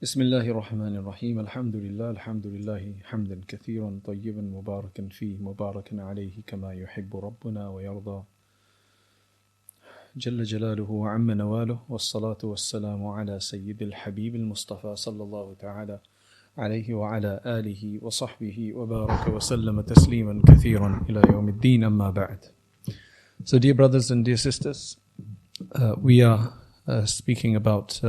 بسم الله الرحمن الرحيم الحمد لله حمدا كثيرا طيبا مباركا فيه مباركا عليه كما يحب ربنا ويرضى جل جلاله وعم نواله والصلاة والسلام على سيد الحبيب المصطفى صلى الله تعالى عليه وعلى آله وصحبه وبارك وسلم تسليما كثيرا إلى يوم الدين أما بعد. So dear brothers and dear sisters, we are speaking about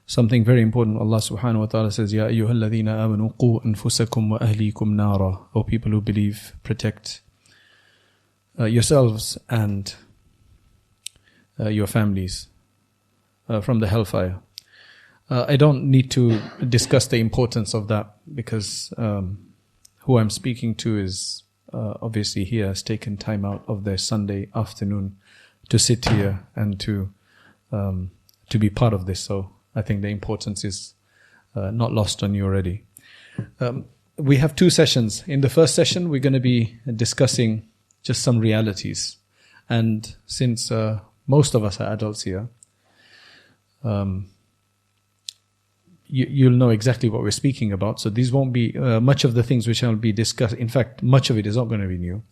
something very important. Allah subhanahu wa ta'ala says, Ya ayyuhalladhina amanu qu anfusakum wa ahlikum nara. O people who believe, protect yourselves and your families from the hellfire. I don't need to discuss the importance of that because who I'm speaking to is obviously here has taken time out of their Sunday afternoon to sit here and to be part of this. So I think the importance is not lost on you already. We have two sessions. In the first session, we're going to be discussing just some realities. And since most of us are adults here, you'll know exactly what we're speaking about. So these won't be much of the things which I'll be discussing. In fact, much of it is not going to be new,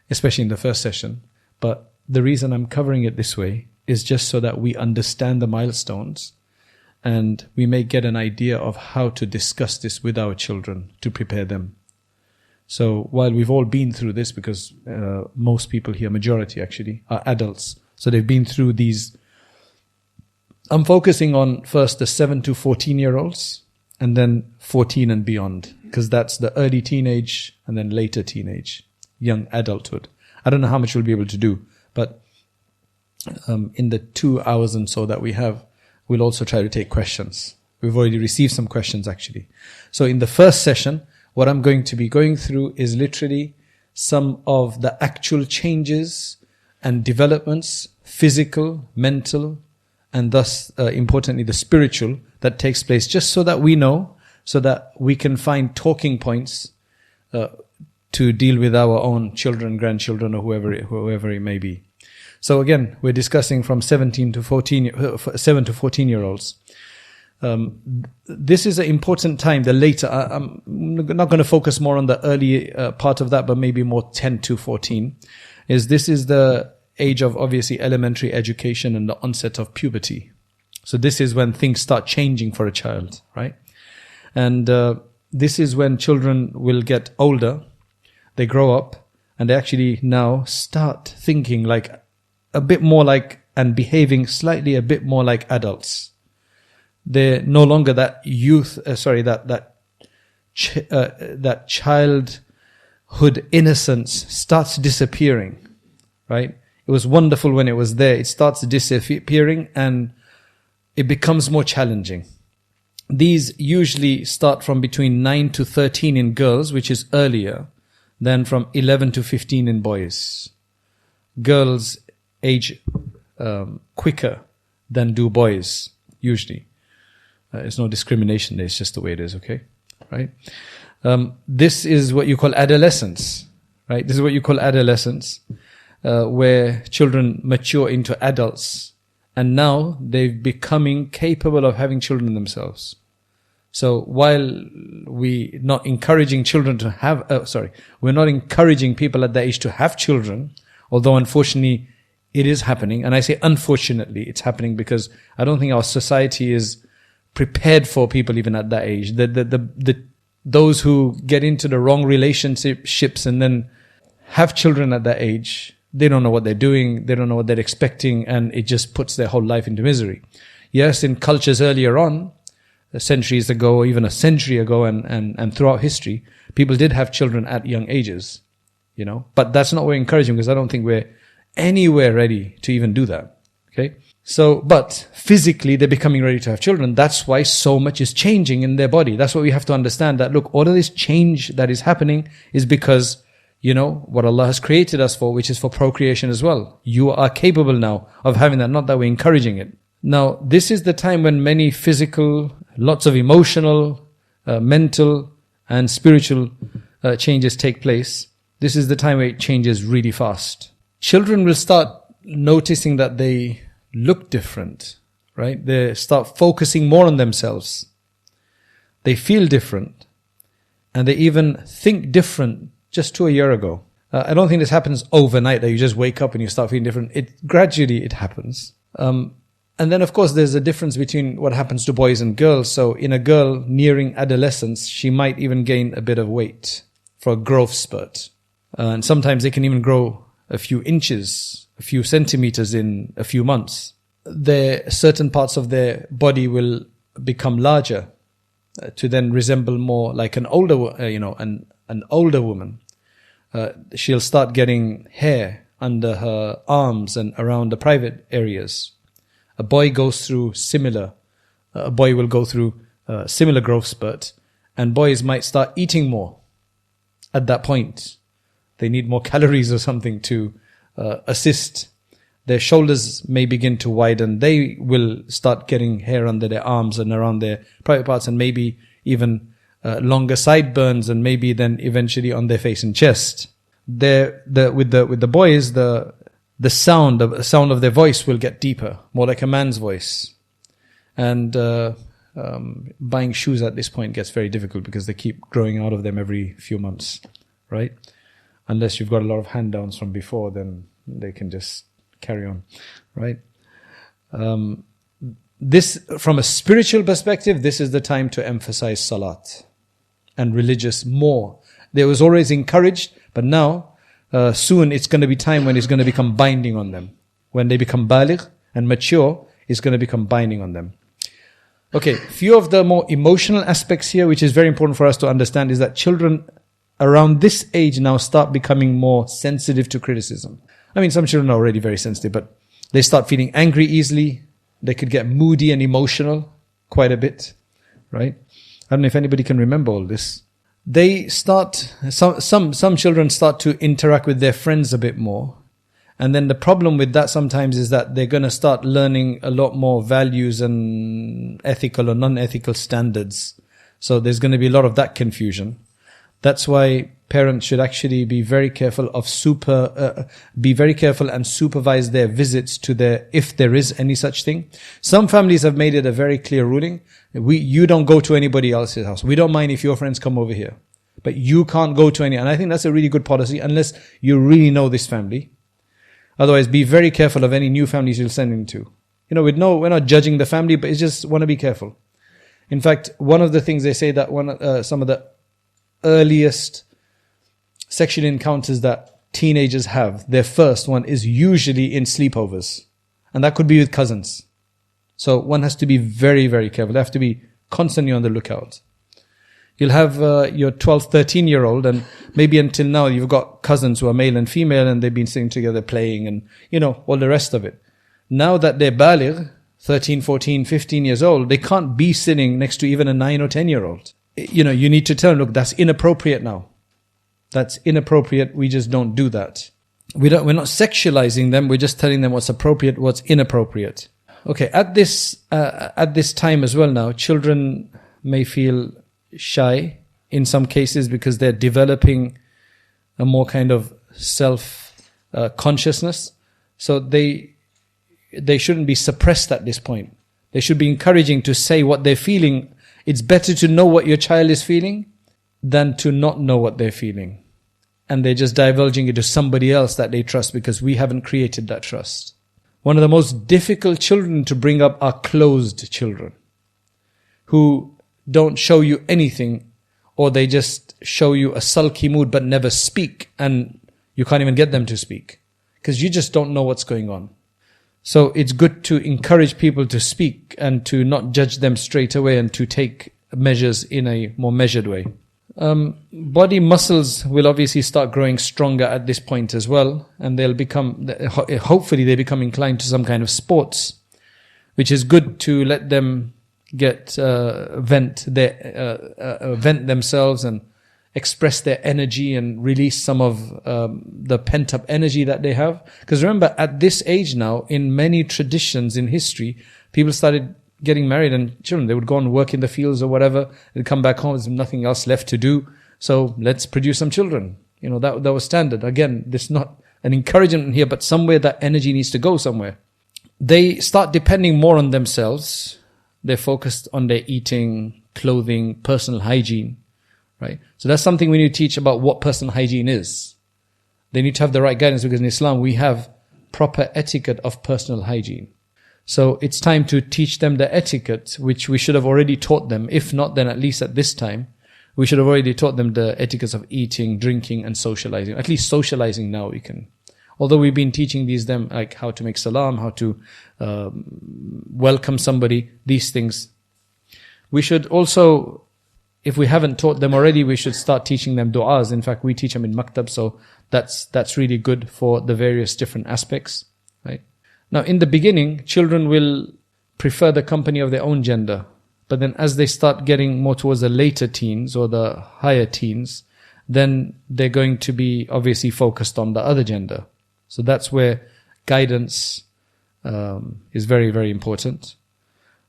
especially in the first session. But the reason I'm covering it this way is just so that we understand the milestones and we may get an idea of how to discuss this with our children to prepare them. So while we've all been through this, because most people here, majority actually, are adults. So they've been through these. I'm focusing on first the 7 to 14-year-olds and then 14 and beyond, because that's the early teenage and then later teenage, young adulthood. I don't know how much we'll be able to do, but in the 2 hours and so that we have, we'll also try to take questions. We've already received some questions actually. So in the first session, what I'm going to be going through is literally some of the actual changes and developments, physical, mental, and thus importantly the spiritual, that takes place, just so that we know, so that we can find talking points to deal with our own children, grandchildren, or whoever it may be. So again, we're discussing from 7 to 14-year-olds. This is an important time, the later, I'm not going to focus more on the early part of that, but maybe more 10 to 14, this is the age of obviously elementary education and the onset of puberty. So this is when things start changing for a child, right? And this is when children will get older, they grow up, and they actually now start thinking like a bit more like and behaving slightly a bit more like adults. They're no longer that that childhood innocence starts disappearing, right? It was wonderful when it was there. It starts disappearing and it becomes more challenging. These usually start from between 9 to 13 in girls, which is earlier than from 11 to 15 in boys. Girls age quicker than do boys, usually. It's no discrimination there, it's just the way it is, okay? Right? This is what you call adolescence, right? This is what you call adolescence, where children mature into adults, and now they're becoming capable of having children themselves. So while we're not encouraging children to have, we're not encouraging people at that age to have children, although unfortunately it is happening. And I say unfortunately it's happening because I don't think our society is prepared for people even at that age. Those who get into the wrong relationships and then have children at that age, they don't know what they're doing, they don't know what they're expecting, and it just puts their whole life into misery. Yes, in cultures earlier on, centuries ago, or even a century ago, and throughout history, people did have children at young ages, you know. But that's not what we're encouraging, because I don't think we're anywhere ready to even do that. Okay? So, but physically they're becoming ready to have children. That's why so much is changing in their body. That's what we have to understand, that look, all of this change that is happening is because, you know, what Allah has created us for, which is for procreation as well. You are capable now of having that, not that we're encouraging it. Now, this is the time when many physical, lots of emotional, mental and spiritual changes take place. This is the time where it changes really fast. Children will start noticing that they look different, right? They start focusing more on themselves. they feel different, and they even think different just to a year ago. I don't think this happens overnight, that you just wake up and you start feeling different. Gradually it happens. And then, of course, there's a difference between what happens to boys and girls. So in a girl nearing adolescence, she might even gain a bit of weight for a growth spurt. And sometimes they can even grow a few inches, a few centimeters in a few months. Certain parts of their body will become larger to then resemble more like an older, an older woman. She'll start getting hair under her arms and around the private areas. A boy will go through a similar growth spurt, and boys might start eating more at that point. They need more calories or something to assist. Their shoulders may begin to widen. They will start getting hair under their arms and around their private parts, and maybe even longer sideburns, and maybe then eventually on their face and chest. With the boys, the sound of their voice will get deeper, more like a man's voice. And buying shoes at this point gets very difficult because they keep growing out of them every few months, right? Unless you've got a lot of hand-downs from before, then they can just carry on, right? This, from a spiritual perspective, this is the time to emphasize salat and religious more. They was always encouraged, but now, soon it's going to be time when it's going to become binding on them. When they become baligh and mature, it's going to become binding on them. Okay, few of the more emotional aspects here, which is very important for us to understand, is that children around this age now start becoming more sensitive to criticism. I mean, some children are already very sensitive, but they start feeling angry easily. They could get moody and emotional quite a bit, right? I don't know if anybody can remember all this. They start, some children start to interact with their friends a bit more. And then the problem with that sometimes is that they're going to start learning a lot more values and ethical or non-ethical standards. So there's going to be a lot of that confusion. That's why parents should actually be very careful and supervise their visits to if there is any such thing. Some families have made it a very clear ruling. You don't go to anybody else's house. We don't mind if your friends come over here, but you can't go to any. And I think that's a really good policy unless you really know this family. Otherwise, be very careful of any new families you'll send into. We're not judging the family, but it's just want to be careful. In fact, one of the things they say that some of the earliest sexual encounters that teenagers have, their first one is usually in sleepovers. And that could be with cousins. So one has to be very, very careful. They have to be constantly on the lookout. You'll have your 12, 13-year-old, and maybe until now you've got cousins who are male and female, and they've been sitting together playing and, all the rest of it. Now that they're baligh, 13, 14, 15 years old, they can't be sitting next to even a 9 or 10-year-old. You need to tell them, look, that's inappropriate now. That's inappropriate. We just don't do that. We're not sexualizing them. We're just telling them what's appropriate, what's inappropriate. Okay, at this time as well now, children may feel shy in some cases because they're developing a more kind of self-consciousness. So they shouldn't be suppressed at this point. They should be encouraging to say what they're feeling. It's better to know what your child is feeling than to not know what they're feeling. And they're just divulging it to somebody else that they trust because we haven't created that trust. One of the most difficult children to bring up are closed children who don't show you anything, or they just show you a sulky mood but never speak, and you can't even get them to speak because you just don't know what's going on. So it's good to encourage people to speak and to not judge them straight away and to take measures in a more measured way. Body muscles will obviously start growing stronger at this point as well, and hopefully they become inclined to some kind of sports, which is good to let them vent themselves and express their energy and release some of the pent-up energy that they have. Because remember, at this age now, in many traditions in history, people started getting married and children. They would go and work in the fields or whatever. They'd come back home, there's nothing else left to do. So let's produce some children. That was standard. Again, there's not an encouragement here, but somewhere that energy needs to go somewhere. They start depending more on themselves. They're focused on their eating, clothing, personal hygiene, right? So that's something we need to teach about what personal hygiene is. They need to have the right guidance, because in Islam we have proper etiquette of personal hygiene. So it's time to teach them the etiquette, which we should have already taught them. If not, then at least at this time, we should have already taught them the etiquettes of eating, drinking, and socializing. At least socializing now we can. Although we've been teaching them like how to make salam, how to welcome somebody, these things. We should also, if we haven't taught them already, we should start teaching them du'as. In fact, we teach them in maktab, so that's really good for the various different aspects, right? Now, in the beginning, children will prefer the company of their own gender. But then as they start getting more towards the later teens or the higher teens, then they're going to be obviously focused on the other gender. So that's where guidance is very, very important.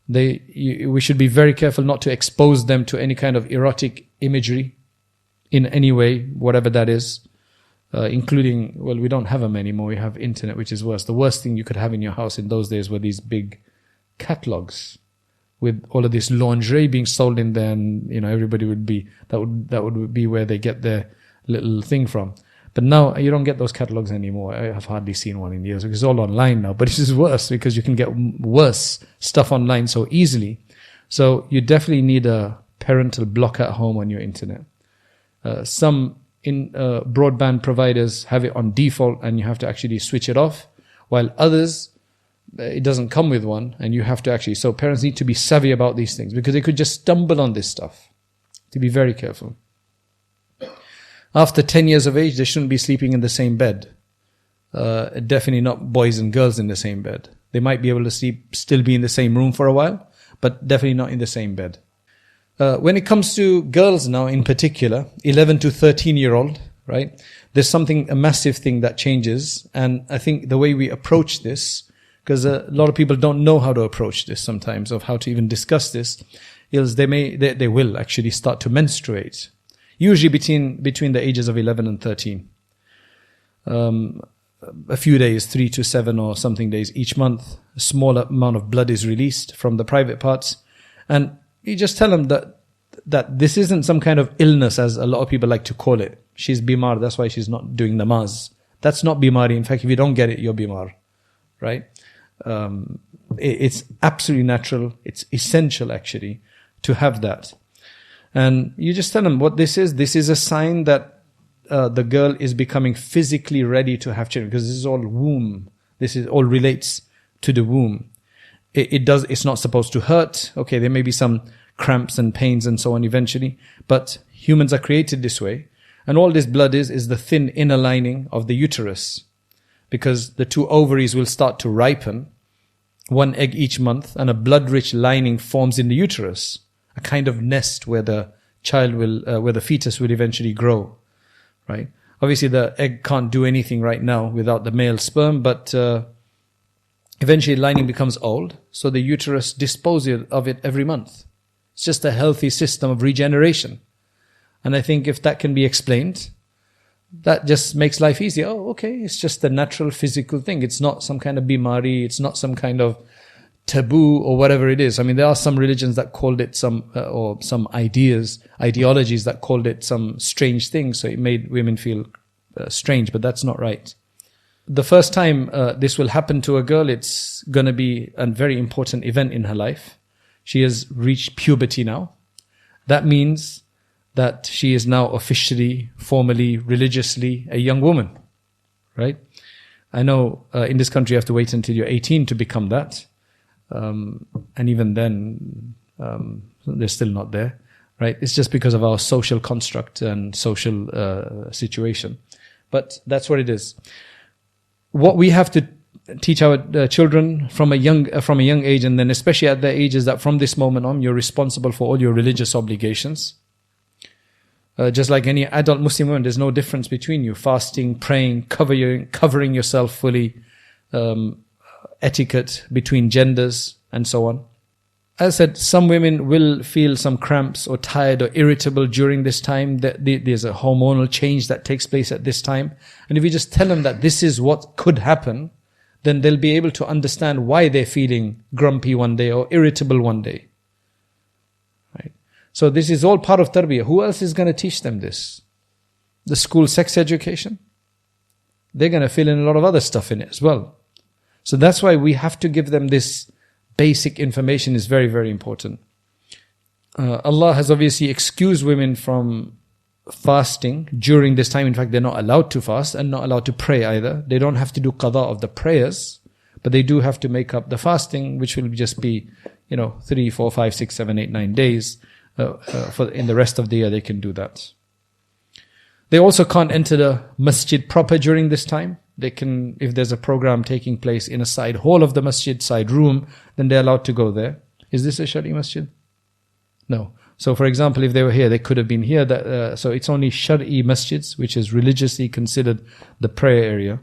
We should be very careful not to expose them to any kind of erotic imagery in any way, whatever that is. Including, well, we don't have them anymore. We have internet, which is worse. The worst thing you could have in your house in those days were these big catalogs with all of this lingerie being sold in there, and everybody would be that would be where they get their little thing from. But now you don't get those catalogs anymore. I have hardly seen one in years because it's all online now. But this is worse because you can get worse stuff online so easily. So you definitely need a parental block at home on your internet. Some broadband providers have it on default and you have to actually switch it off, while others, it doesn't come with one and you have to actually. So parents need to be savvy about these things because they could just stumble on this stuff. To be very careful. After 10 years of age, they shouldn't be sleeping in the same bed. Definitely not boys and girls in the same bed. They might be able to still be in the same room for a while, but definitely not in the same bed. When it comes to girls now in particular, 11 to 13-year-old, right? There's a massive thing that changes. And I think the way we approach this, because a lot of people don't know how to approach this sometimes, of how to even discuss this, is they will actually start to menstruate. Usually between the ages of 11 and 13. A few days, 3 to 7 or something days each month, a small amount of blood is released from the private parts. And you just tell them that this isn't some kind of illness, as a lot of people like to call it. She's bimar, that's why she's not doing namaz. That's not bimari. In fact, if you don't get it, you're bimar, right? It's absolutely natural. It's essential, actually, to have that. And you just tell them what this is. This is a sign that the girl is becoming physically ready to have children, because this is all womb. This is all relates to the womb. It's not supposed to hurt. Okay, there may be some cramps and pains and so on eventually, but humans are created this way. And all this blood is the thin inner lining of the uterus, because the 2 ovaries will start to ripen, 1 egg each month, and a blood-rich lining forms in the uterus, a kind of nest where the where the fetus will eventually grow, right? Obviously, the egg can't do anything right now without the male sperm, but eventually the lining becomes old, so the uterus disposes of it every month. It's just a healthy system of regeneration. And I think if that can be explained, that just makes life easier. Oh, okay, it's just a natural physical thing. It's not some kind of bimari, it's not some kind of taboo or whatever it is. I mean, there are some religions that called it or some ideologies that called it some strange thing, so it made women feel strange, but that's not right. The first time this will happen to a girl, it's going to be a very important event in her life. She has reached puberty now. That means that she is now officially, formally, religiously a young woman, right? I know in this country you have to wait until you're 18 to become that. And even then, they're still not there, right? It's just because of our social construct and social situation. But that's what it is. What we have to teach our children from a young age, and then especially at their age, is that from this moment on, you're responsible for all your religious obligations. Just like any adult Muslim woman, there's no difference between you. Fasting, praying, covering yourself fully, etiquette between genders, and so on. As I said, some women will feel some cramps or tired or irritable during this time. There's a hormonal change that takes place at this time. And if you just tell them that this is what could happen, then they'll be able to understand why they're feeling grumpy one day or irritable one day. Right? So this is all part of tarbiyah. Who else is going to teach them this? The school sex education? They're going to fill in a lot of other stuff in it as well. So that's why we have to give them this basic information. Is very, very important. Allah has obviously excused women from fasting during this time. In fact, they're not allowed to fast and not allowed to pray either. They don't have to do qada of the prayers, but they do have to make up the fasting, which will just be, 3, 4, 5, 6, 7, 8, 9 days. For in the rest of the year, they can do that. They also can't enter the masjid proper during this time. They can, if there's a program taking place in a side hall of the masjid, side room, then they're allowed to go there. Is this a Shari masjid? No. So for example, if they were here, they could have been here. So it's only Shari masjids, which is religiously considered the prayer area.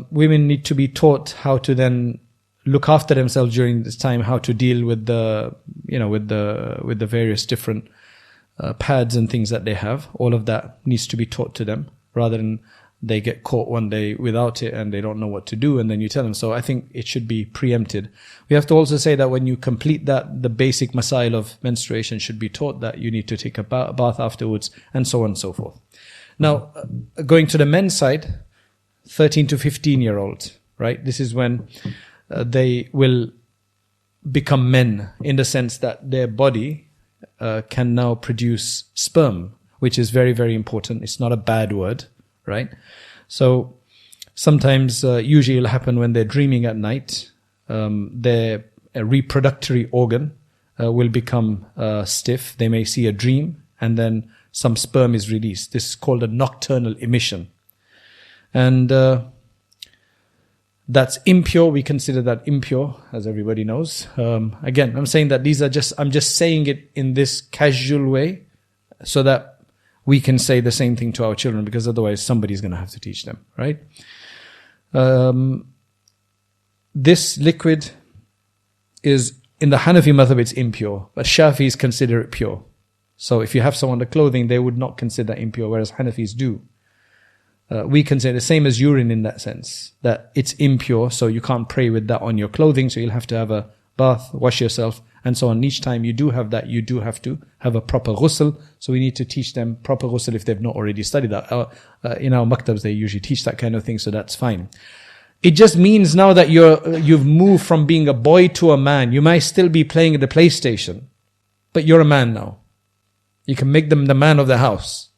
Women need to be taught how to then look after themselves during this time, how to deal with the various different pads and things that they have. All of that needs to be taught to them, rather than they get caught one day without it and they don't know what to do, and then you tell them. So I think it should be preempted. We have to also say that when you complete that, the basic masail of menstruation should be taught, that you need to take a bath afterwards, and so on and so forth. Now, going to the men's side, 13 to 15-year-olds, right? This is when they will become men, in the sense that their body can now produce sperm, which is very, very important. It's not a bad word, right? So sometimes, usually it'll happen when they're dreaming at night. Their reproductory organ will become stiff. They may see a dream, and then some sperm is released. This is called a nocturnal emission. And that's impure. We consider that impure, as everybody knows. Again, I'm saying that I'm just saying it in this casual way, so that we can say the same thing to our children, because otherwise somebody's going to have to teach them, right? This liquid is, in the Hanafi madhab, it's impure, but Shafis consider it pure. So if you have some on the clothing, they would not consider impure, whereas Hanafis do. We consider the same as urine in that sense, that it's impure, so you can't pray with that on your clothing, so you'll have to have a bath, wash yourself, and so on. Each time you do have that, you do have to have a proper ghusl. So we need to teach them proper ghusl if they've not already studied that. In our maktabs, they usually teach that kind of thing, so that's fine. It just means now that you've moved from being a boy to a man. You might still be playing at the PlayStation, but you're a man now. You can make them the man of the house.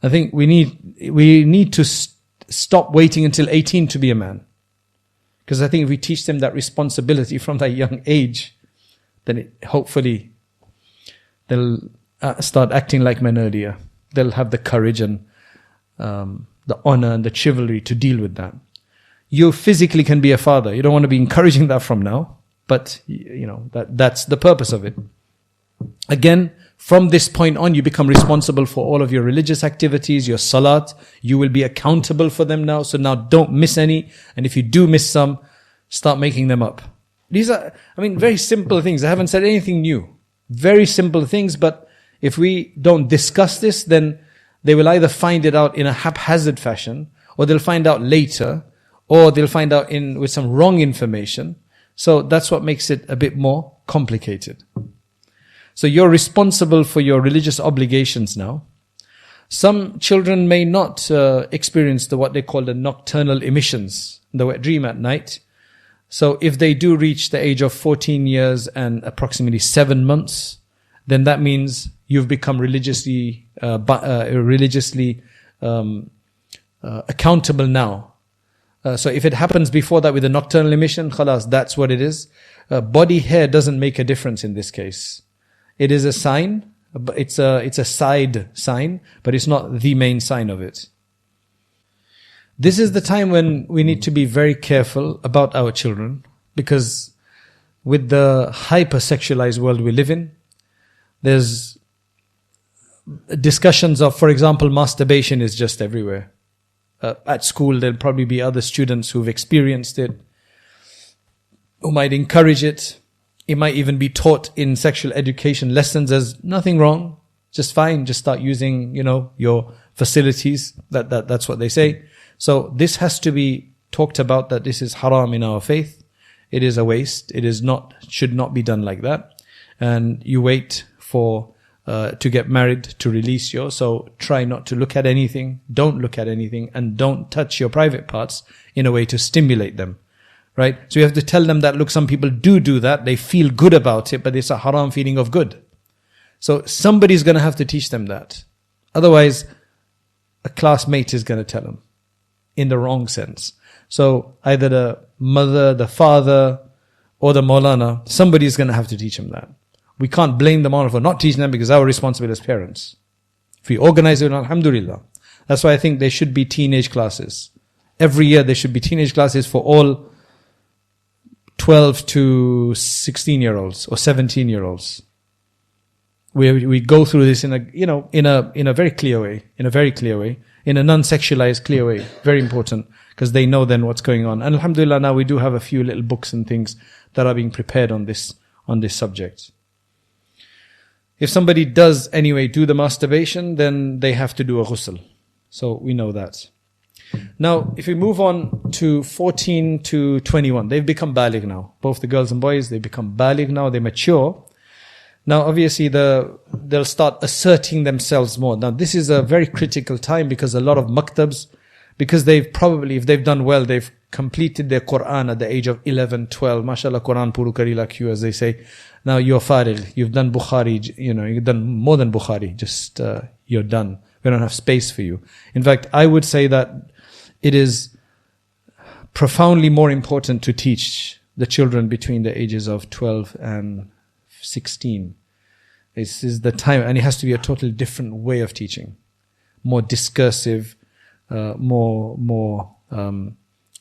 I think we need to stop waiting until 18 to be a man. Because I think if we teach them that responsibility from that young age, then hopefully they'll start acting like men earlier. They'll have the courage and the honor and the chivalry to deal with that. You physically can be a father. You don't want to be encouraging that from now, but that's the purpose of it. Again, from this point on, you become responsible for all of your religious activities, your salat. You will be accountable for them now. So now don't miss any. And if you do miss some, start making them up. These are, very simple things. I haven't said anything new. Very simple things, but if we don't discuss this, then they will either find it out in a haphazard fashion, or they'll find out later, or they'll find out with some wrong information. So that's what makes it a bit more complicated. So you're responsible for your religious obligations now. Some children may not experience what they call the nocturnal emissions, the wet dream at night. So if they do reach the age of 14 years and approximately 7 months, then that means you've become religiously accountable now. So if it happens before that with a nocturnal emission, khalas, that's what it is. Body hair doesn't make a difference in this case. It is a sign, but it's a side sign, but it's not the main sign of it. This is the time when we need to be very careful about our children, because with the hypersexualized world we live in, there's discussions of, for example, masturbation is just everywhere. At school, there'll probably be other students who've experienced it, who might encourage it. It might even be taught in sexual education lessons as nothing wrong, just fine, just start using, your facilities. That's what they say. So this has to be talked about, that this is haram in our faith. It is a waste. Should not be done like that. And you wait for to get married, to release you. So try not to look at anything, don't look at anything, and don't touch your private parts in a way to stimulate them. Right? So you have to tell them that, look, some people do that, they feel good about it, but it's a haram feeling of good. So somebody's going to have to teach them that. Otherwise, a classmate is going to tell them in the wrong sense. So either the mother, the father, or the Maulana, somebody is going to have to teach them that. We can't blame the Maulana for not teaching them, because our responsibility as parents. If we organize it, alhamdulillah. That's why I think there should be teenage classes. Every year there should be teenage classes for all 12 to 16-year-olds or 17-year-olds. We go through this in a very clear way, in a non-sexualized clear way. Very important, because they know then what's going on. And alhamdulillah, now we do have a few little books and things that are being prepared on this subject. If somebody does anyway do the masturbation, then they have to do a ghusl. So we know that. Now, if we move on to 14 to 21, they've become baligh now. Both the girls and boys, they've become baligh now, they mature. Now, obviously, they'll start asserting themselves more. Now, this is a very critical time, because a lot of maktabs, because they've probably, if they've done well, they've completed their Quran at the age of 11, 12. MashaAllah, Quran puru kari lakhu, as they say. Now, you're farigh. You've done Bukhari, you've done more than Bukhari. Just, you're done. We don't have space for you. In fact, I would say that it is profoundly more important to teach the children between the ages of 12 and 16. This is the time, and it has to be a totally different way of teaching. More discursive, more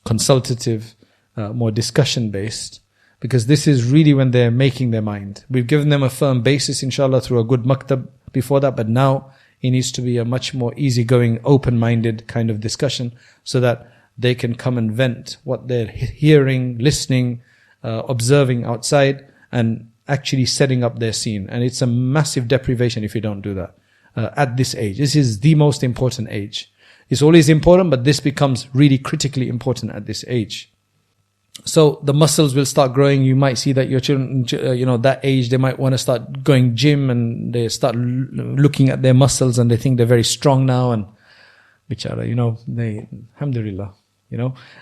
consultative, more discussion based, because this is really when they're making their mind. We've given them a firm basis, inshallah, through a good maktab before that, but now it needs to be a much more easygoing, open-minded kind of discussion, so that they can come and vent what they're hearing, listening, observing outside, and actually setting up their scene. And it's a massive deprivation if you don't do that at this age. This is the most important age. It's always important, but this becomes really critically important at this age. So the muscles will start growing. You might see that your children, that age, they might want to start going gym, and they start looking at their muscles and they think they're very strong now, and bichara, they, alhamdulillah,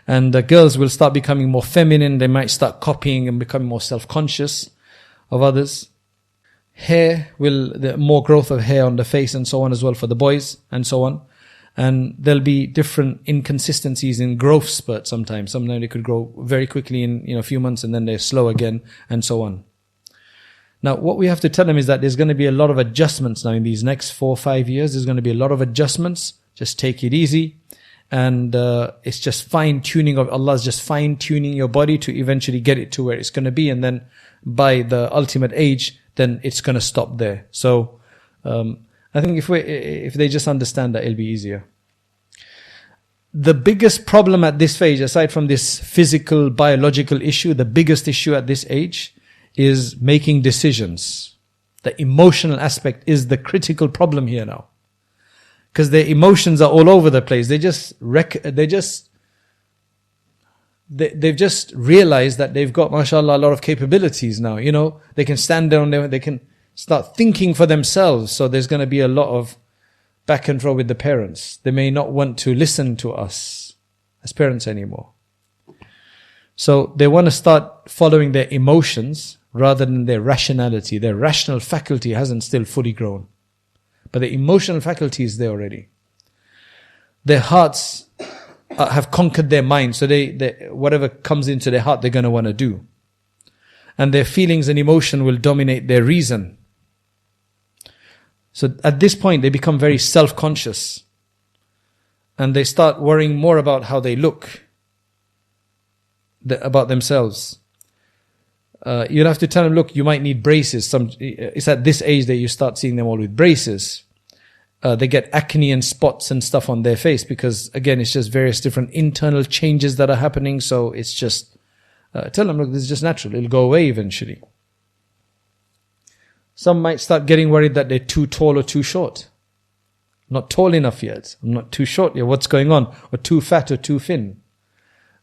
and the girls will start becoming more feminine. They might start copying and becoming more self-conscious of others. Hair more growth of hair on the face and so on as well for the boys and so on. And there'll be different inconsistencies in growth spurts sometimes. Sometimes they could grow very quickly in a few months, and then they're slow again, and so on. Now, what we have to tell them is that there's going to be a lot of adjustments now in these next 4 or 5 years. There's going to be a lot of adjustments. Just take it easy. And it's just fine-tuning of Allah's just fine-tuning your body to eventually get it to where it's going to be. And then by the ultimate age, then it's going to stop there. So, I think if they just understand that, it'll be easier. The biggest problem at this age, aside from this physical, biological issue, the biggest issue at this age is making decisions. The emotional aspect is the critical problem here now. Because their emotions are all over the place. They've just realized that they've got, mashallah, a lot of capabilities now. They can stand down there, they can start thinking for themselves. So there's going to be a lot of back and forth with the parents. They may not want to listen to us as parents anymore. So they want to start following their emotions rather than their rationality. Their rational faculty hasn't still fully grown, but the emotional faculty is there already. Their hearts have conquered their mind, so they whatever comes into their heart, they're going to want to do. And their feelings and emotion will dominate their reason. So at this point, they become very self-conscious. And they start worrying more about how they look, about themselves. You'll have to tell them, look, you might need braces. It's at this age that you start seeing them all with braces. They get acne and spots and stuff on their face because, again, it's just various different internal changes that are happening. So it's just, tell them, look, this is just natural. It'll go away eventually. Some might start getting worried that they're too tall or too short. Not tall enough yet. I'm not too short yet. What's going on? Or too fat or too thin.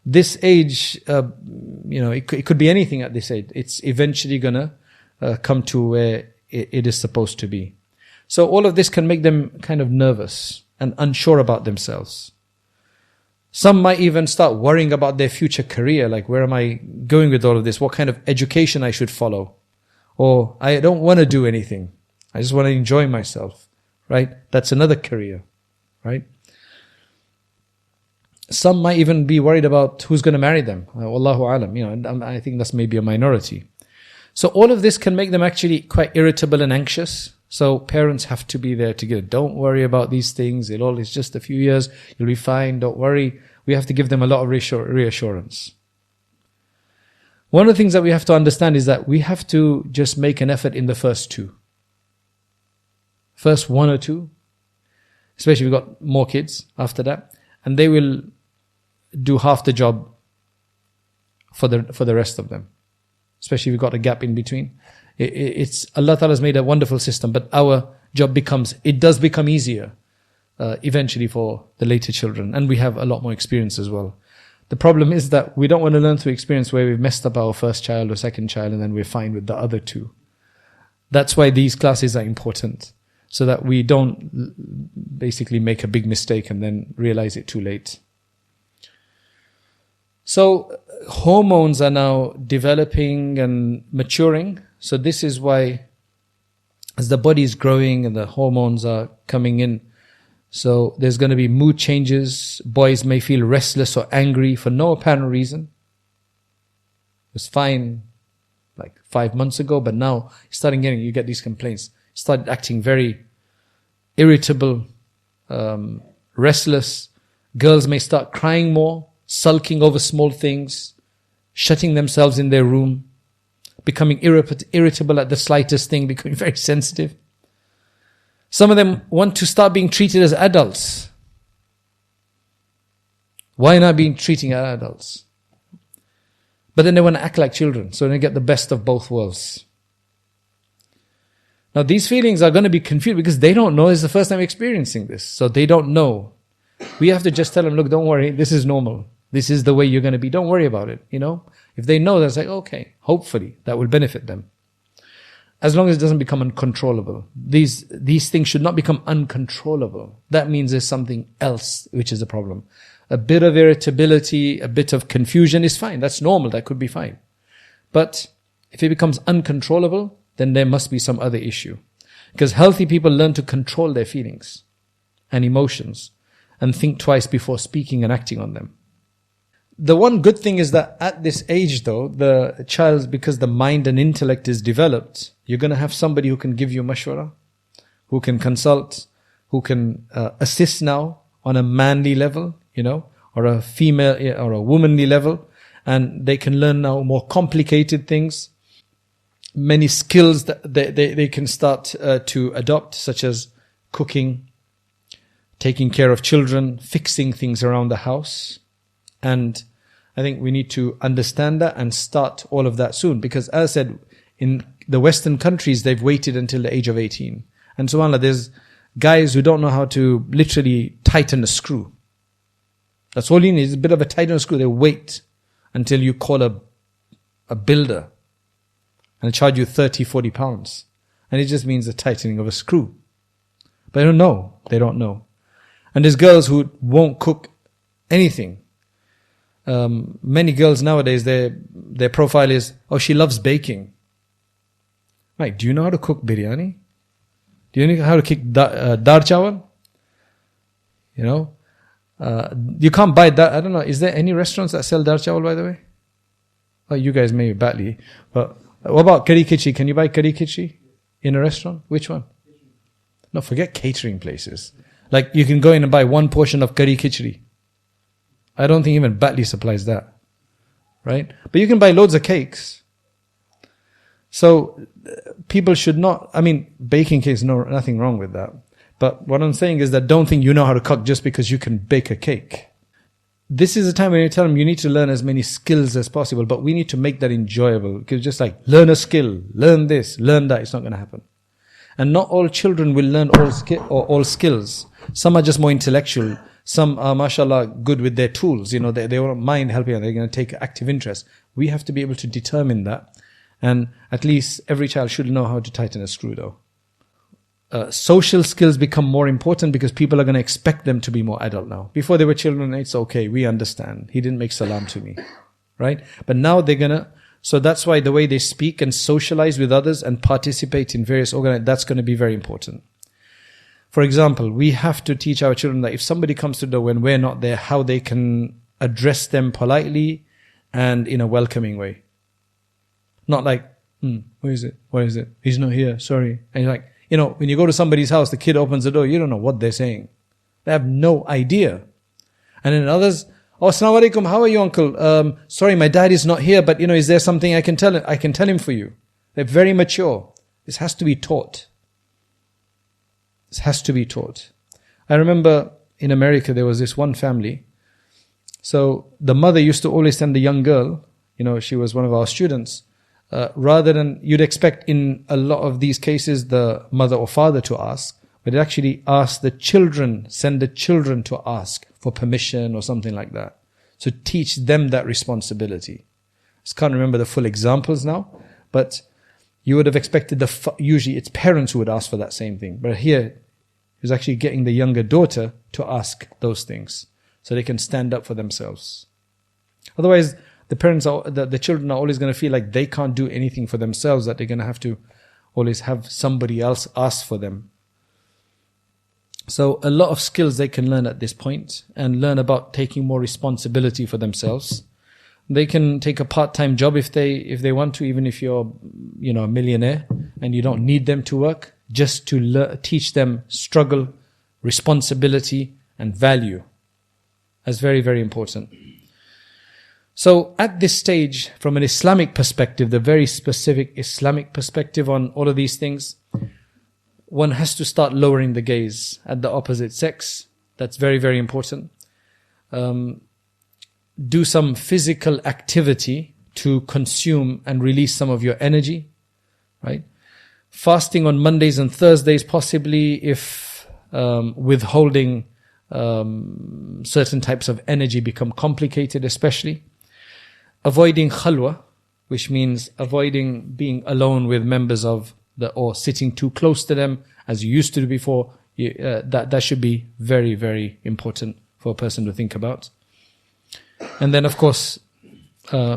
This age, it could be anything at this age. It's eventually going to come to where it is supposed to be. So all of this can make them kind of nervous and unsure about themselves. Some might even start worrying about their future career, like where am I going with all of this? What kind of education I should follow? Or I don't want to do anything. I just want to enjoy myself, right? That's another career, right? Some might even be worried about who's going to marry them. Wallahu alam, and I think that's maybe a minority. So all of this can make them actually quite irritable and anxious. So parents have to be there to give. Don't worry about these things. It's just a few years. You'll be fine. Don't worry. We have to give them a lot of reassurance. One of the things that we have to understand is that we have to just make an effort in the first two. First one or two, especially if we've got more kids after that, and they will do half the job for the rest of them. Especially if we've got a gap in between. It's Allah Ta'ala has made a wonderful system, but our job does become easier eventually for the later children, and we have a lot more experience as well. The problem is that we don't want to learn through experience where we've messed up our first child or second child and then we're fine with the other two. That's why these classes are important, so that we don't basically make a big mistake and then realize it too late. So hormones are now developing and maturing. So this is why, as the body is growing and the hormones are coming in, so there's going to be mood changes. Boys may feel restless or angry for no apparent reason. It was fine like 5 months ago, but now you get these complaints. Started acting very irritable, restless. Girls may start crying more, sulking over small things, shutting themselves in their room, becoming irritable at the slightest thing, becoming very sensitive. Some of them want to start being treated as adults. Why not being treated as adults? But then they want to act like children, so they get the best of both worlds. Now these feelings are going to be confused because they don't know, it's the first time experiencing this, so they don't know. We have to just tell them, look, don't worry, this is normal. This is the way you're going to be. Don't worry about it, If they know, that's like, okay, hopefully that will benefit them. As long as it doesn't become uncontrollable. These things should not become uncontrollable. That means there's something else which is a problem. A bit of irritability, a bit of confusion is fine. That's normal. That could be fine. But if it becomes uncontrollable, then there must be some other issue. Because healthy people learn to control their feelings and emotions and think twice before speaking and acting on them. The one good thing is that at this age though, the child, because the mind and intellect is developed, you're going to have somebody who can give you mashwara, who can consult, who can assist now on a manly level, or a female or a womanly level, and they can learn now more complicated things, many skills that they can start to adopt, such as cooking, taking care of children, fixing things around the house. And I think we need to understand that and start all of that soon. Because as I said, in the Western countries, they've waited until the age of 18. And subhanAllah, there's guys who don't know how to literally tighten a screw. That's all you need, is a bit of a tighten screw. They wait until you call a builder and charge you 30, 40 pounds. And it just means the tightening of a screw. But they don't know. They don't know. And there's girls who won't cook anything. Many girls nowadays, their profile is, she loves baking. Right, do you know how to cook biryani? Do you know how to cook dar chawal? You can't buy that. I don't know, is there any restaurants that sell dar chawal, by the way? Oh, you guys may be badly. But what about curry khichdi? Can you buy curry khichdi in a restaurant? Which one? No, forget catering places. Like you can go in and buy one portion of curry khichdi. I don't think even Batley supplies that, right? But you can buy loads of cakes. So people should not, baking cakes, nothing wrong with that. But what I'm saying is that don't think you know how to cook just because you can bake a cake. This is a time when you tell them you need to learn as many skills as possible, but we need to make that enjoyable. Because just like learn a skill, learn this, learn that, it's not going to happen. And not all children will learn all skills. Some are just more intellectual. Some are, mashallah, good with their tools. They won't mind helping and they're going to take active interest. We have to be able to determine that And at least every child should know how to tighten a screw though. Social skills become more important because people are going to expect them to be more adult now. Before they were children, it's okay, we understand. He didn't make salam to me, right? But now they're going to, so that's why the way they speak and socialize with others and participate in various organizations, that's going to be very important. For example, we have to teach our children that if somebody comes to the door when we're not there, how they can address them politely and in a welcoming way. Not like, where is it? Where is it? He's not here, sorry. And you're like, you know, when you go to somebody's house, the kid opens the door, you don't know what they're saying. They have no idea. And then others, oh, assalamu alaikum, how are you, uncle? Sorry, my dad is not here, but you know, is there something I can tell him? I can tell him for you. They're very mature. This has to be taught. This has to be taught. I remember in America, there was this one family. So the mother used to always send the young girl, you know, she was one of our students, rather than, you'd expect in a lot of these cases, the mother or father to ask, but it actually asked the children, send the children to ask for permission or something like that. So teach them that responsibility. I just can't remember the full examples now, but you would have expected usually it's parents who would ask for that same thing. But here, he was actually getting the younger daughter to ask those things so they can stand up for themselves. Otherwise, the parents are, the children are always going to feel like they can't do anything for themselves, that they're going to have to always have somebody else ask for them. So a lot of skills they can learn at this point and learn about taking more responsibility for themselves. They can take a part-time job if they want to, even if you're, you know, a millionaire and you don't need them to work, just to teach them struggle, responsibility and value. That's very, very important. So at this stage, from an Islamic perspective, the very specific Islamic perspective on all of these things, one has to start lowering the gaze at the opposite sex. That's very, very important. Do some physical activity to consume and release some of your energy, right? Fasting on Mondays and Thursdays, possibly, if withholding certain types of energy become complicated, especially. Avoiding khalwa, which means avoiding being alone with members of or sitting too close to them as you used to do before. That should be very, very important for a person to think about. And then, of course,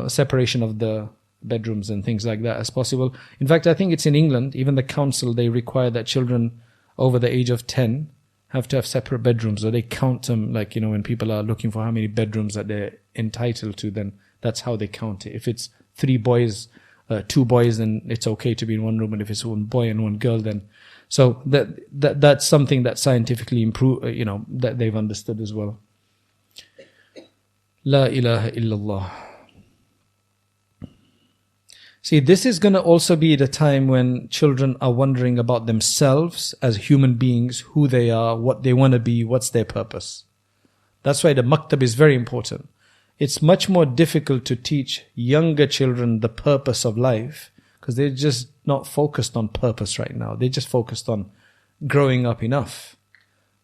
separation of the bedrooms and things like that as possible. In fact, I think it's in England, even the council, they require that children over the age of 10 have to have separate bedrooms, or they count them, like, you know, when people are looking for how many bedrooms that they're entitled to, then that's how they count it. If it's 3 boys, 2 boys, then it's okay to be in one room, and if it's 1 boy and 1 girl, then so that's something that scientifically that they've understood as well. La ilaha illallah. See, this is going to also be the time when children are wondering about themselves as human beings, who they are, what they want to be, what's their purpose. That's why the maktab is very important. It's much more difficult to teach younger children the purpose of life because they're just not focused on purpose right now. They're just focused on growing up enough.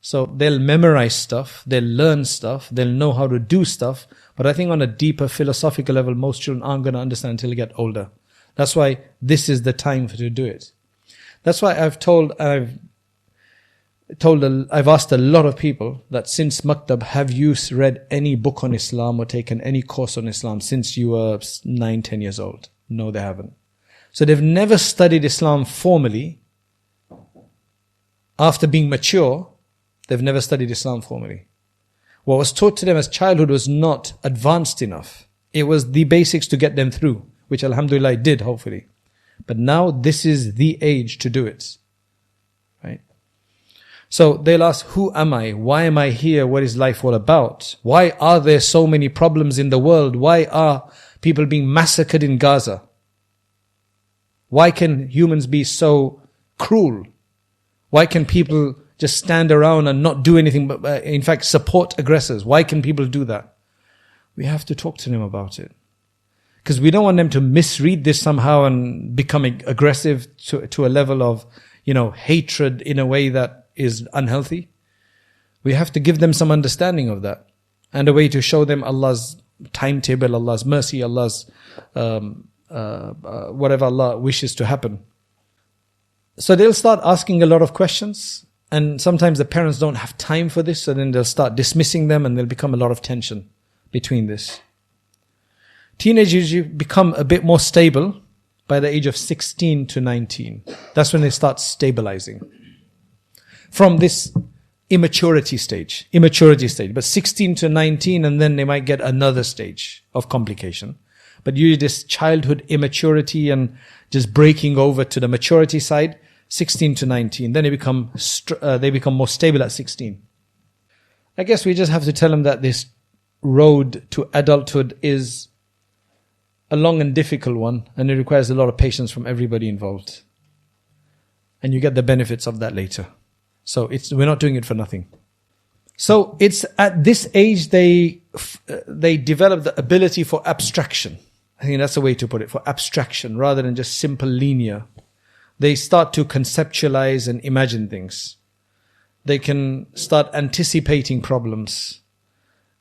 So they'll memorize stuff, they'll learn stuff, they'll know how to do stuff. But I think on a deeper philosophical level, most children aren't going to understand until they get older. That's why this is the time to do it. That's why I've asked a lot of people that since Maktab, have you read any book on Islam or taken any course on Islam since you were 9, 10 years old? No, they haven't. So they've never studied Islam formally. After being mature, they've never studied Islam formally. What was taught to them as childhood was not advanced enough. It was the basics to get them through, which alhamdulillah I did, hopefully. But now this is the age to do it. Right? So they'll ask, who am I? Why am I here? What is life all about? Why are there so many problems in the world? Why are people being massacred in Gaza? Why can humans be so cruel? Why can people just stand around and not do anything but in fact support aggressors? Why can people do that? We have to talk to them about it. Because we don't want them to misread this somehow and become aggressive to a level of, hatred in a way that is unhealthy. We have to give them some understanding of that and a way to show them Allah's timetable, Allah's mercy, Allah's whatever Allah wishes to happen. So they'll start asking a lot of questions, and sometimes the parents don't have time for this, so then they'll start dismissing them, and there'll become a lot of tension between this. Teenagers, you become a bit more stable by the age of 16 to 19. That's when they start stabilizing from this immaturity stage, but 16 to 19, and then they might get another stage of complication. But usually this childhood immaturity and just breaking over to the maturity side, 16 to 19. Then they become more stable at 16. I guess we just have to tell them that this road to adulthood is a long and difficult one, and it requires a lot of patience from everybody involved. And you get the benefits of that later. So we're not doing it for nothing. So it's at this age they develop the ability for abstraction. I think that's the way to put it, for abstraction rather than just simple linear. They start to conceptualize and imagine things. They can start anticipating problems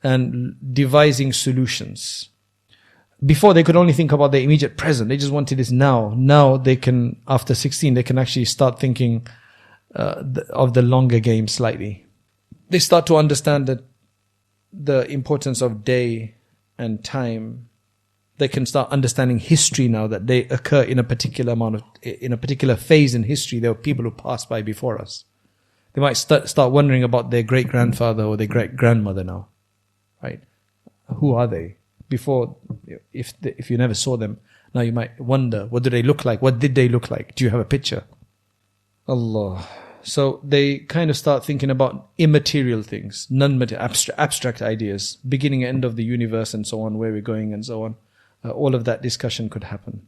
and devising solutions. Before they could only think about their immediate present. They just wanted this now. Now they can, after 16, they can actually start thinking of the longer game slightly. They start to understand that the importance of day and time. They can start understanding history now, that they occur in a particular phase in history. There were people who passed by before us. They might start wondering about their great-grandfather or their great-grandmother now, right? Who are they? Before, if you never saw them, now you might wonder, what do they look like? What did they look like? Do you have a picture? Allah. So they kind of start thinking about immaterial things, non-material, abstract ideas, beginning and end of the universe and so on, where we're going and so on. All of that discussion could happen.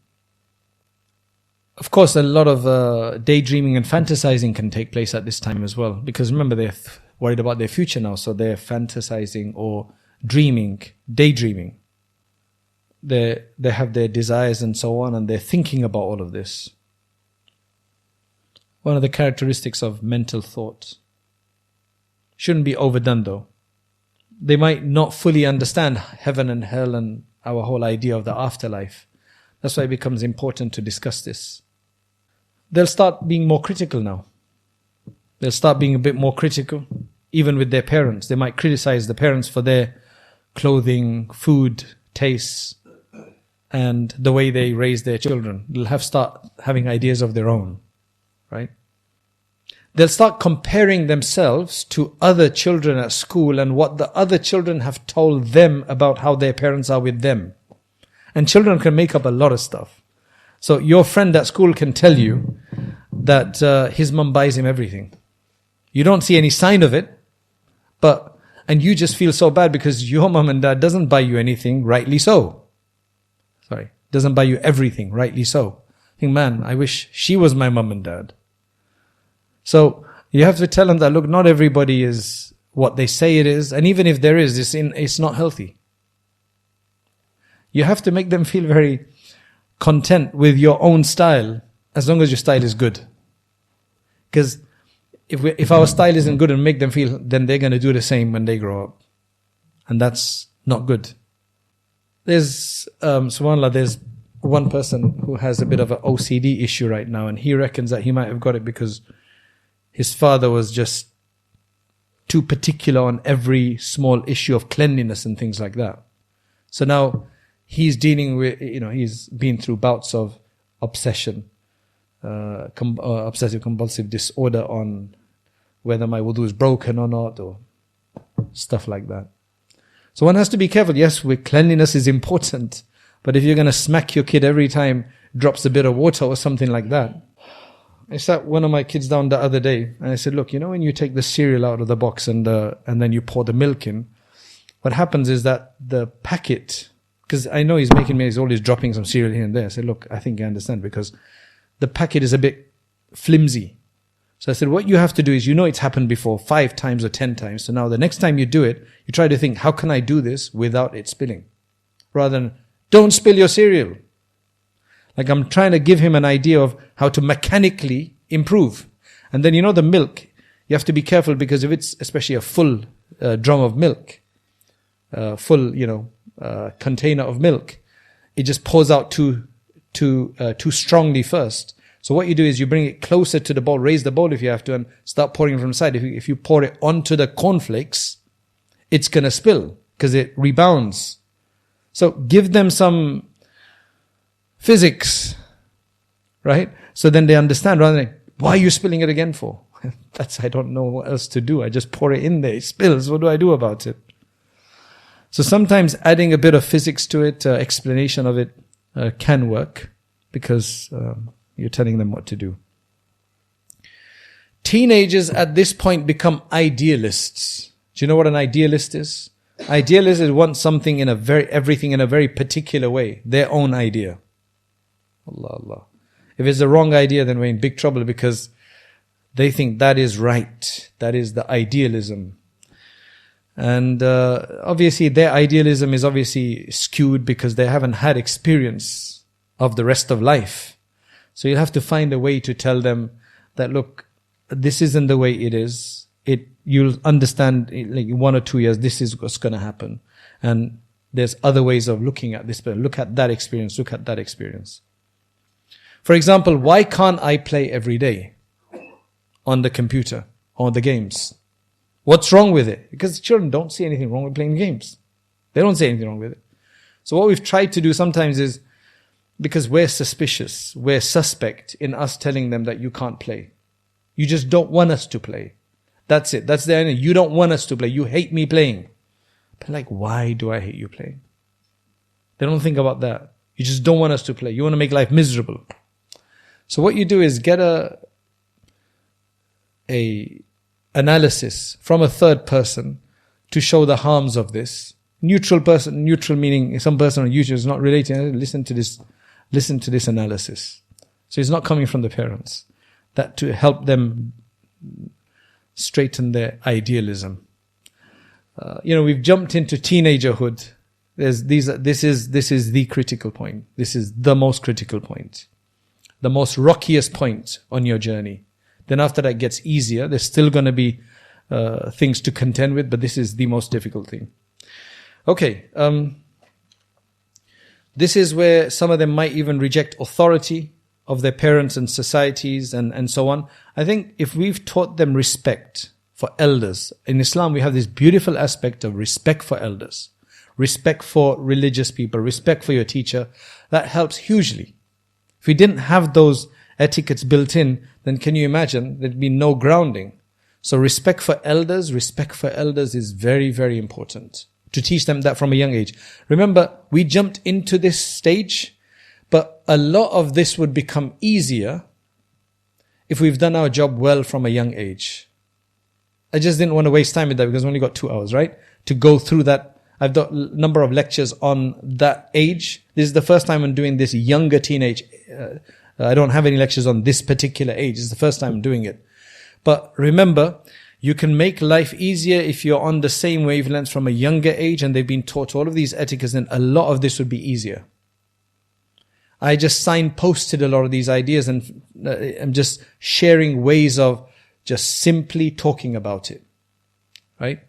Of course, a lot of daydreaming and fantasizing can take place at this time as well, because remember, they're worried about their future now, so they're fantasizing or dreaming, daydreaming. They have their desires and so on, and they're thinking about all of this. One of the characteristics of mental thought. Shouldn't be overdone though. They might not fully understand heaven and hell and our whole idea of the afterlife. That's why it becomes important to discuss this. They'll start being more critical now. They'll start being a bit more critical, even with their parents. They might criticize the parents for their clothing, food, tastes, and the way they raise their children. They'll start having ideas of their own, right? They'll start comparing themselves to other children at school and what the other children have told them about how their parents are with them. And children can make up a lot of stuff. So your friend at school can tell you that his mum buys him everything. You don't see any sign of it, and you just feel so bad because your mum and dad doesn't buy you anything, rightly so. Doesn't buy you everything, rightly so. I think, man, I wish she was my mum and dad. So you have to tell them that, look, not everybody is what they say it is. And even if there is, it's not healthy. You have to make them feel very content with your own style, as long as your style is good. Because if our style isn't good and make them feel, then they're going to do the same when they grow up. And that's not good. SubhanAllah, there's one person who has a bit of an OCD issue right now, and he reckons that he might have got it because his father was just too particular on every small issue of cleanliness and things like that. So now he's dealing with, he's been through bouts of obsession, obsessive compulsive disorder on whether my wudu is broken or not, or stuff like that. So one has to be careful. Yes, cleanliness is important, but if you're going to smack your kid every time drops a bit of water or something like that. I sat one of my kids down the other day and I said, look, when you take the cereal out of the box and then you pour the milk in, what happens is that the packet, because I know he's always dropping some cereal here and there. I said, look, I think I understand, because the packet is a bit flimsy. So I said, what you have to do is, it's happened before 5 times or 10 times. So now the next time you do it, you try to think, how can I do this without it spilling? Rather than, don't spill your cereal. Like, I'm trying to give him an idea of how to mechanically improve. And then, the milk, you have to be careful, because if it's especially a full drum of milk, full, container of milk, it just pours out too too strongly first. So what you do is you bring it closer to the bowl, raise the bowl if you have to, and start pouring from the side. If you pour it onto the cornflakes, it's going to spill because it rebounds. So give them some physics, right? So then they understand rather than, why are you spilling it again for? I don't know what else to do. I just pour it in there. It spills. What do I do about it? So sometimes adding a bit of physics to it, explanation of it, can work because you're telling them what to do. Teenagers at this point become idealists. Do you know what an idealist is? Idealists want something everything in a very particular way, their own idea. Allah. If it's the wrong idea, then we're in big trouble because they think that is right. That is the idealism. And obviously their idealism is obviously skewed because they haven't had experience of the rest of life. So you have to find a way to tell them that, look, this isn't the way it is. You'll understand like 1 or 2 years, this is what's going to happen. And there's other ways of looking at this, but look at that experience, look at that experience. For example, why can't I play every day on the computer or the games? What's wrong with it? Because children don't see anything wrong with playing games. They don't see anything wrong with it. So what we've tried to do sometimes is, because we're suspicious, we're suspect in us telling them that you can't play. You just don't want us to play. That's it. That's the end. You don't want us to play. You hate me playing. But like, why do I hate you playing? They don't think about that. You just don't want us to play. You want to make life miserable. So what you do is get a analysis from a third person to show the harms of this. Neutral meaning some person on YouTube is not relating. Listen to this analysis. So it's not coming from the parents. That to help them straighten their idealism. We've jumped into teenagerhood. This is the critical point. This is the most critical point. The most rockiest point on your journey. Then after that gets easier. There's still going to be things to contend with, but this is the most difficult thing. Okay. This is where some of them might even reject authority of their parents and societies and so on. I think if we've taught them respect for elders, in Islam we have this beautiful aspect of respect for elders, respect for religious people, respect for your teacher. That helps hugely. If we didn't have those etiquettes built in, then can you imagine there'd be no grounding. So respect for elders is very, very important. To teach them that from a young age. Remember, we jumped into this stage, but a lot of this would become easier if we've done our job well from a young age. I just didn't want to waste time with that because we only got 2 hours, right? To go through that. I've got a number of lectures on that age. This is the first time I'm doing this younger teenage. I don't have any lectures on this particular age. It's the first time I'm doing it. But remember, you can make life easier if you're on the same wavelengths from a younger age and they've been taught all of these etiquettes, and a lot of this would be easier. I just signposted a lot of these ideas and I'm just sharing ways of just simply talking about it. Right?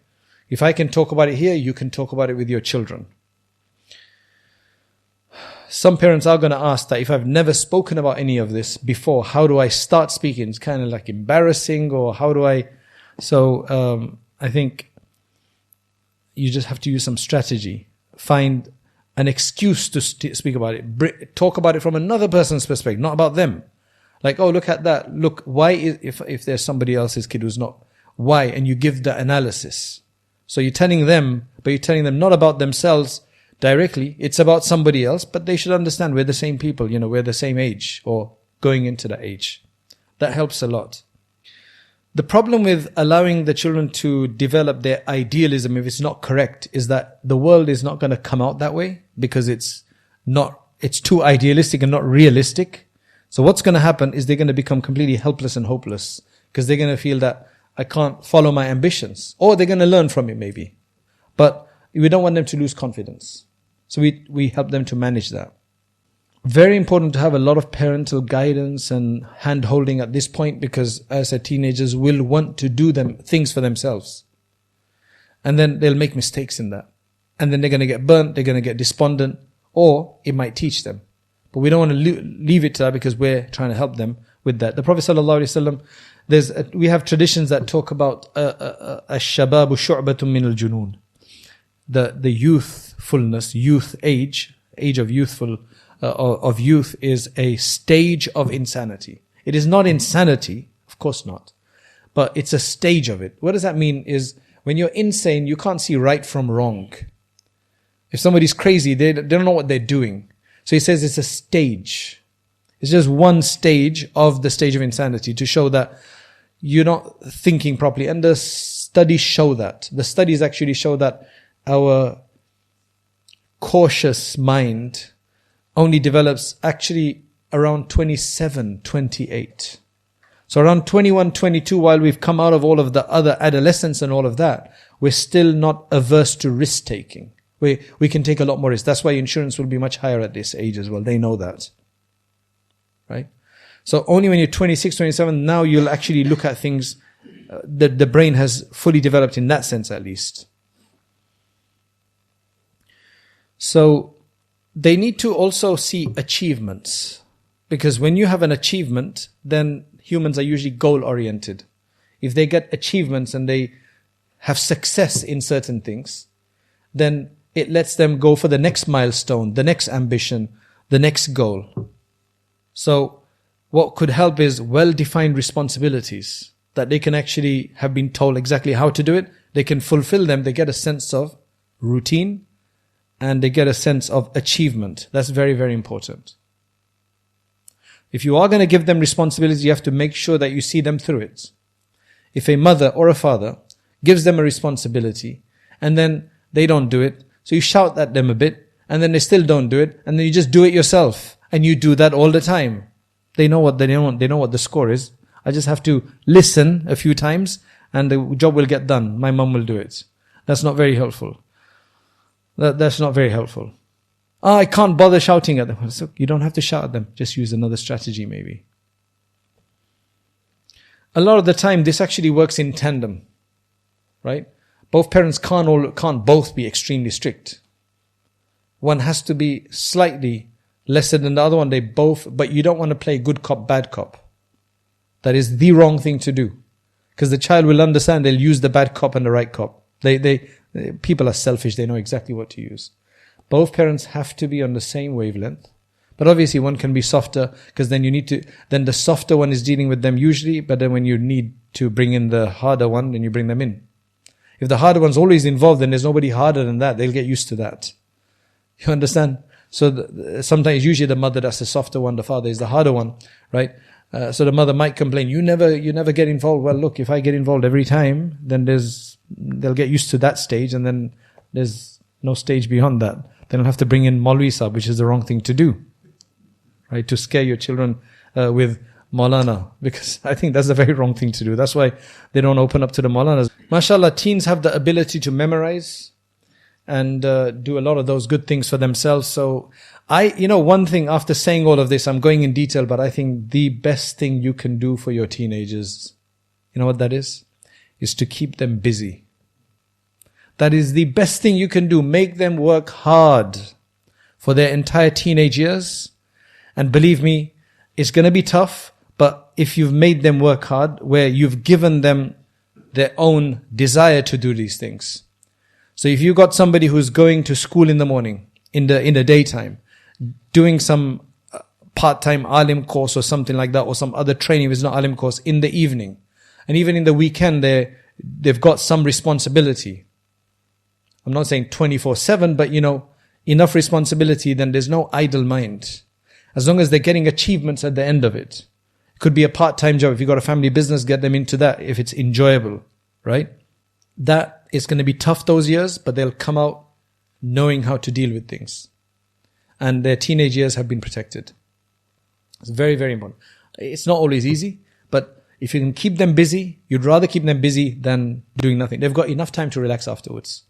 If I can talk about it here, you can talk about it with your children. Some parents are going to ask that if I've never spoken about any of this before, how do I start speaking? It's kind of like embarrassing, or how do I... So I think you just have to use some strategy. Find an excuse to speak about it. Talk about it from another person's perspective, not about them. Like, oh, look at that. Look, why if there's somebody else's kid who's not, why? And you give the analysis. So you're telling them, but you're telling them not about themselves directly. It's about somebody else, but they should understand we're the same people, we're the same age or going into that age. That helps a lot. The problem with allowing the children to develop their idealism, if it's not correct, is that the world is not going to come out that way because it's too idealistic and not realistic. So what's going to happen is they're going to become completely helpless and hopeless because they're going to feel that I can't follow my ambitions, or they're going to learn from it maybe. But we don't want them to lose confidence. So we help them to manage that. Very important to have a lot of parental guidance and hand-holding at this point, because as I said, teenagers will want to do things for themselves. And then they'll make mistakes in that. And then they're going to get burnt, they're going to get despondent, or it might teach them. But But we don't want to leave it to that because we're trying to help them with that. The Prophet ﷺ, we have traditions that talk about ash-shababu shu'batun min al-junun. The youthfulness, age of youth is a stage of insanity. It is not insanity, of course not, but it's a stage of it. What does that mean? Is when you're insane, you can't see right from wrong. If somebody's crazy, they don't know what they're doing. So he says it's a stage. It's just one stage of the stage of insanity to show that you're not thinking properly. And the studies show that. The studies actually show that our cautious mind only develops actually around 27, 28. So around 21, 22, while we've come out of all of the other adolescence and all of that, we're still not averse to risk taking. We can take a lot more risk. That's why insurance will be much higher at this age as well. They know that. Right? So only when you're 26, 27, now you'll actually look at things, the brain has fully developed in that sense at least. So they need to also see achievements. Because when you have an achievement, then humans are usually goal-oriented. If they get achievements and they have success in certain things, then it lets them go for the next milestone, the next ambition, the next goal. So what could help is well-defined responsibilities that they can actually have been told exactly how to do it. They can fulfill them. They get a sense of routine and they get a sense of achievement. That's very, very important. If you are going to give them responsibilities, you have to make sure that you see them through it. If a mother or a father gives them a responsibility and then they don't do it, so you shout at them a bit and then they still don't do it, and then you just do it yourself and you do that all the time. They know what the score is. I just have to listen a few times and the job will get done. My mum will do it. That's not very helpful. That's not very helpful. I can't bother shouting at them. So you don't have to shout at them. Just use another strategy maybe. A lot of the time this actually works in tandem. Right? Both parents can't both be extremely strict. One has to be slightly lesser than the other one. But you don't want to play good cop, bad cop. That is the wrong thing to do. Because the child will understand they'll use the bad cop and the right cop. People are selfish, they know exactly what to use. Both parents have to be on the same wavelength. But obviously one can be softer, because then the softer one is dealing with them usually, but then when you need to bring in the harder one, then you bring them in. If the harder one's always involved, then there's nobody harder than that. They'll get used to that. You understand? So sometimes usually the mother that's the softer one, the father is the harder one, right? So the mother might complain, you never get involved. Well, look, if I get involved every time, then they'll get used to that stage, and then there's no stage beyond that. Then I'll have to bring in Maulvi Sahib, which is the wrong thing to do, right? To scare your children with Maulana, because I think that's the very wrong thing to do. That's why they don't open up to the Maulanas. MashaAllah, teens have the ability to memorize and do a lot of those good things for themselves. So one thing, after saying all of this, I'm going in detail, but I think the best thing you can do for your teenagers, you know what that is to keep them busy. That is the best thing you can do. Make them work hard for their entire teenage years. And believe me, it's going to be tough, but if you've made them work hard, where you've given them their own desire to do these things. So if you got somebody who's going to school in the morning, in the daytime, doing some part-time alim course or something like that, or some other training if it's not alim course in the evening, and even in the weekend they've got some responsibility. I'm not saying 24/7, but enough responsibility, then there's no idle mind. As long as they're getting achievements at the end of it. It could be a part-time job. If you've got a family business, get them into that if it's enjoyable, right? That is going to be tough those years, but they'll come out knowing how to deal with things. And their teenage years have been protected. It's very, very important. It's not always easy, but if you can keep them busy, you'd rather keep them busy than doing nothing. They've got enough time to relax afterwards.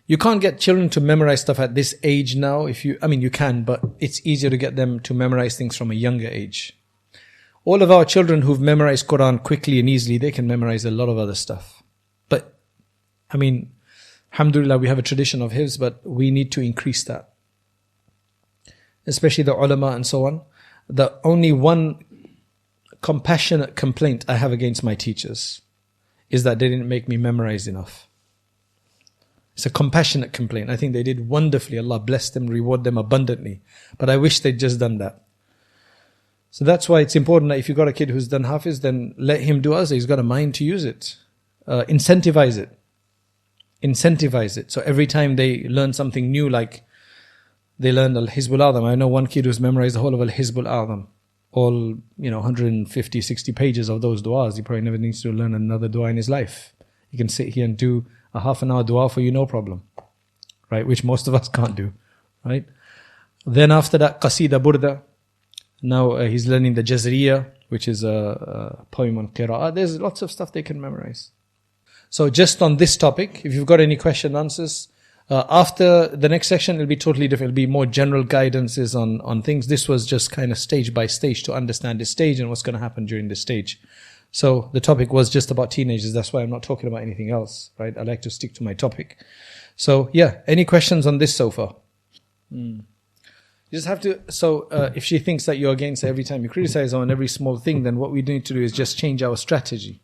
You can't get children to memorize stuff at this age now. You can, but it's easier to get them to memorize things from a younger age. All of our children who've memorized Quran quickly and easily, they can memorize a lot of other stuff. But, Alhamdulillah, we have a tradition of hifz, but we need to increase that. Especially the ulama and so on. The only one compassionate complaint I have against my teachers is that they didn't make me memorize enough. It's a compassionate complaint. I think they did wonderfully. Allah bless them, reward them abundantly. But I wish they'd just done that. So that's why it's important that if you've got a kid who's done hafiz, then let him do azhar. He's got a mind to use it. Incentivize it. Incentivize it. So every time they learn something new, like they learned Al-Hizbul A'zam. I know one kid who's memorized the whole of Al-Hizbul A'zam. All, 150, 60 pages of those du'as. He probably never needs to learn another du'a in his life. He can sit here and do a half an hour du'a for you, no problem. Right? Which most of us can't do. Right? Then after that, Qasida Burda. Now he's learning the Jazriya, which is a poem on qira'ah. There's lots of stuff they can memorize. So just on this topic, if you've got any question answers, after the next section, it'll be totally different. It'll be more general guidances on things. This was just kind of stage by stage to understand this stage and what's going to happen during this stage. So the topic was just about teenagers. That's why I'm not talking about anything else, right? I like to stick to my topic. So yeah, any questions on this so far? You just have to, if she thinks that you're against her every time you criticize her on every small thing, then what we need to do is just change our strategy.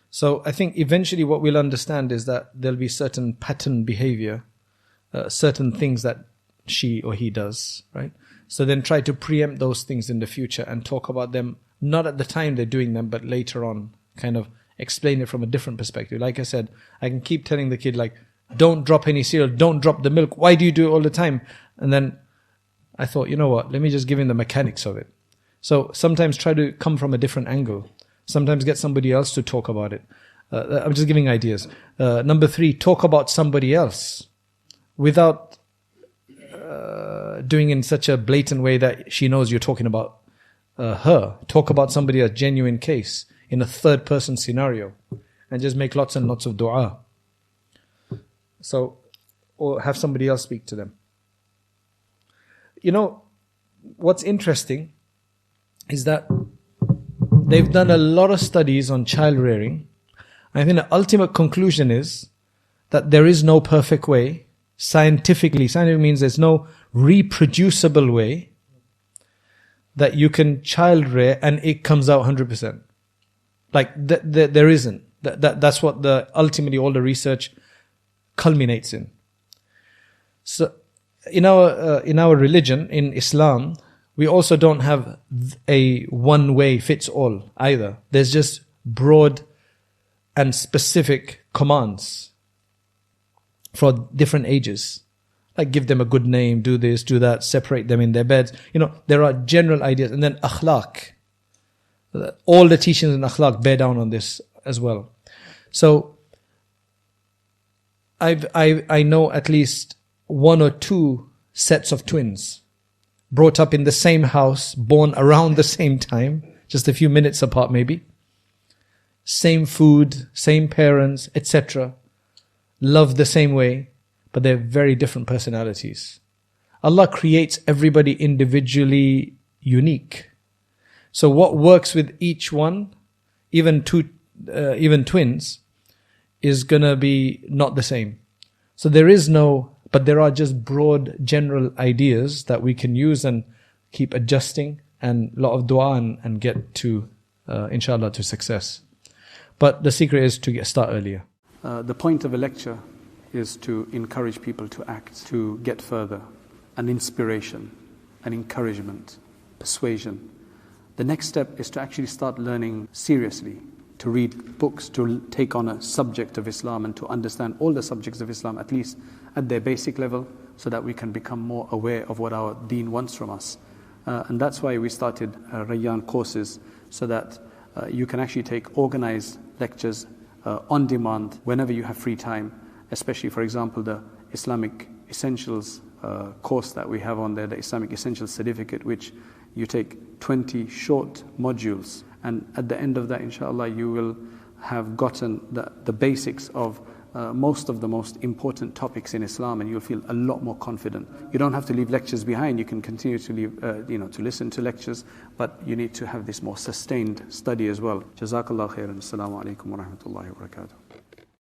So I think eventually what we'll understand is that there'll be certain pattern behavior, certain things that she or he does, right? So then try to preempt those things in the future and talk about them, not at the time they're doing them, but later on, kind of explain it from a different perspective. Like I said, I can keep telling the kid, like, don't drop any cereal, don't drop the milk. Why do you do it all the time? And then I thought, you know what, let me just give him the mechanics of it. So sometimes try to come from a different angle. Sometimes get somebody else to talk about it. I'm just giving ideas. Number 3, talk about somebody else without doing it in such a blatant way that she knows you're talking about her. Talk about somebody, a genuine case, in a third person scenario, and just make lots and lots of dua. So, or have somebody else speak to them. You know, what's interesting is that they've done a lot of studies on child rearing. I think the ultimate conclusion is that there is no perfect way. Scientifically means there's no reproducible way that you can child rear and it comes out 100%. Like there isn't. That's what ultimately all the research culminates in. So in our religion, in Islam, we also don't have a one way fits all either. There's just broad and specific commands for different ages. Like give them a good name, do this, do that, separate them in their beds. There are general ideas. And then akhlaq. All the teachings in akhlaq bear down on this as well. So I know at least 1 or 2 sets of twins brought up in the same house, born around the same time, just a few minutes apart maybe. Same food, same parents, etc. Love the same way, but they're very different personalities. Allah creates everybody individually unique. So what works with each one, even twins, is gonna be not the same. So but there are just broad general ideas that we can use and keep adjusting, and a lot of dua and get to, inshallah, to success. But the secret is to start earlier. The point of a lecture is to encourage people to act, to get further, an inspiration, an encouragement, persuasion. The next step is to actually start learning seriously, to read books, to take on a subject of Islam and to understand all the subjects of Islam, at least at their basic level, so that we can become more aware of what our deen wants from us. And that's why we started Rayyan courses, so that you can actually take organized lectures on demand whenever you have free time, especially, for example, the Islamic Essentials course that we have on there, the Islamic Essentials Certificate, which you take 20 short modules, and at the end of that, inshallah, you will have gotten the basics of most of the most important topics in Islam, and you'll feel a lot more confident. You don't have to leave lectures behind. You can continue to leave, to listen to lectures, but you need to have this more sustained study as well. Jazakallah khairan. Assalamu alaikum wa rahmatullahi wa barakatuh.